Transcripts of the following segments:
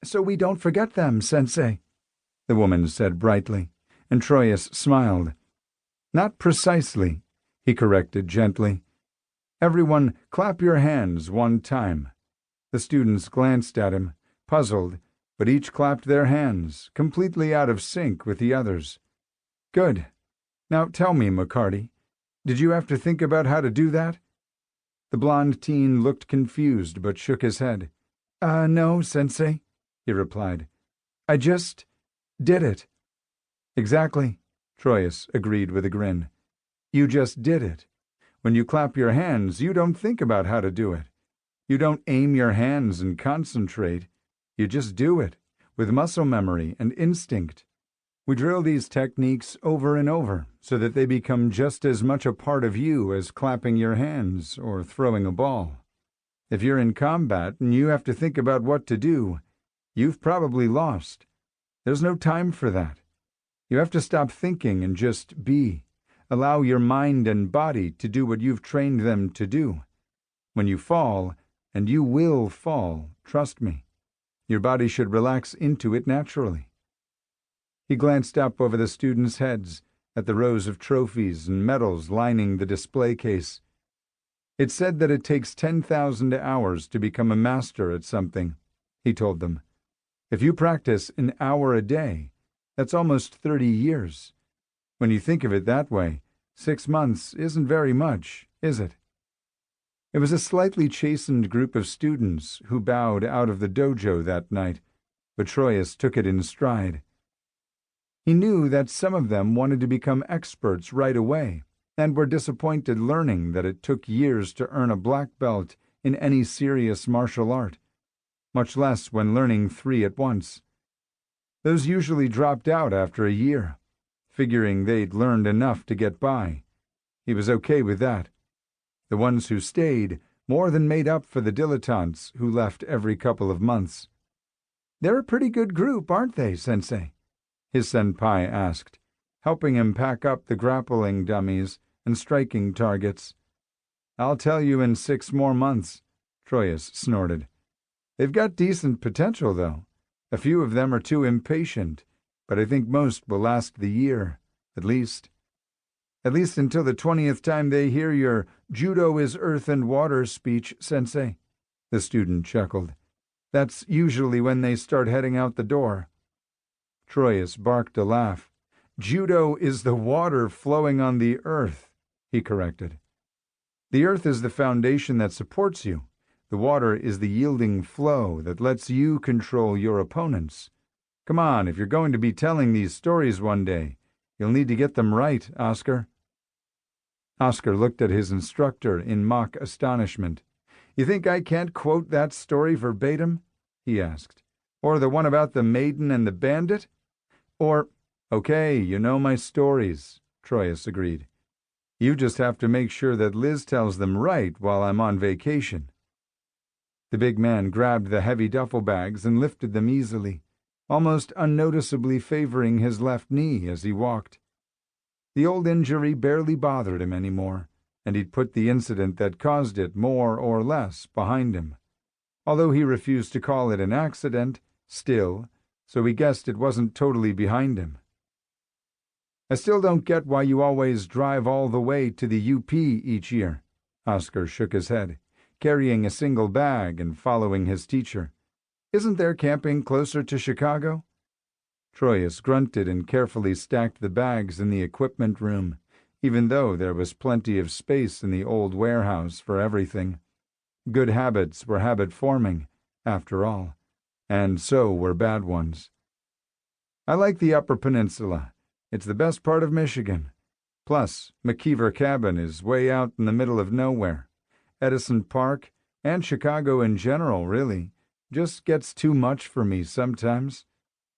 So we don't forget them, Sensei, the woman said brightly, and Troias smiled. Not precisely, he corrected gently. Everyone clap your hands one time. The students glanced at him, puzzled, but each clapped their hands, completely out of sync with the others. Good. Now tell me, McCarty, did you have to think about how to do that? The blond teen looked confused but shook his head. No, Sensei, he replied. I just did it. Exactly, Troias agreed with a grin. You just did it. When you clap your hands, you don't think about how to do it. You don't aim your hands and concentrate. You just do it, with muscle memory and instinct. We drill these techniques over and over so that they become just as much a part of you as clapping your hands or throwing a ball. If you're in combat and you have to think about what to do, you've probably lost. There's no time for that. You have to stop thinking and just be. Allow your mind and body to do what you've trained them to do. When you fall, and you will fall, trust me, your body should relax into it naturally. He glanced up over the students' heads at the rows of trophies and medals lining the display case. It's said that it takes 10,000 hours to become a master at something, he told them. If you practice an hour a day, that's almost 30 years. When you think of it that way, 6 months isn't very much, is it? It was a slightly chastened group of students who bowed out of the dojo that night, but Troias took it in stride. He knew that some of them wanted to become experts right away, and were disappointed learning that it took years to earn a black belt in any serious martial art, much less when learning 3 at once. Those usually dropped out after a year, figuring they'd learned enough to get by. He was okay with that. The ones who stayed more than made up for the dilettantes who left every couple of months. They're a pretty good group, aren't they, Sensei? His senpai asked, helping him pack up the grappling dummies and striking targets. I'll tell you in 6 more months, Troias snorted. They've got decent potential, though. A few of them are too impatient, but I think most will last the year, at least. At least until the 20th time they hear your judo is earth and water speech, Sensei, the student chuckled. That's usually when they start heading out the door. Troias barked a laugh. Judo is the water flowing on the earth, he corrected. The earth is the foundation that supports you. The water is the yielding flow that lets you control your opponents. Come on, if you're going to be telling these stories one day, you'll need to get them right, Oscar. Oscar looked at his instructor in mock astonishment. You think I can't quote that story verbatim? He asked. Or the one about the maiden and the bandit? Or, okay, you know my stories, Troias agreed. You just have to make sure that Liz tells them right while I'm on vacation. The big man grabbed the heavy duffel bags and lifted them easily, almost unnoticeably favoring his left knee as he walked. The old injury barely bothered him anymore, and he'd put the incident that caused it more or less behind him. Although he refused to call it an accident, still, so he guessed it wasn't totally behind him. I still don't get why you always drive all the way to the UP each year. Oscar shook his head, carrying a single bag and following his teacher. Isn't there camping closer to Chicago? Troias grunted and carefully stacked the bags in the equipment room, even though there was plenty of space in the old warehouse for everything. Good habits were habit-forming, after all, and so were bad ones. I like the Upper Peninsula. It's the best part of Michigan. Plus, McKeever Cabin is way out in the middle of nowhere. Edison Park, and Chicago in general, really, just gets too much for me sometimes.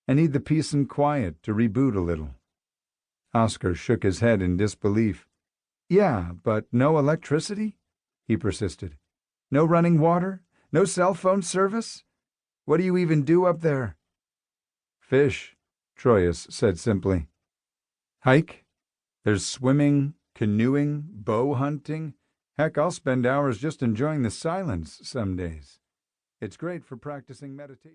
I need the peace and quiet to reboot a little. Oscar shook his head in disbelief. Yeah, but no electricity? He persisted. No running water? No cell phone service? What do you even do up there? Fish, Troias said simply. Hike? There's swimming, canoeing, bow hunting. Heck, I'll spend hours just enjoying the silence some days. It's great for practicing meditation.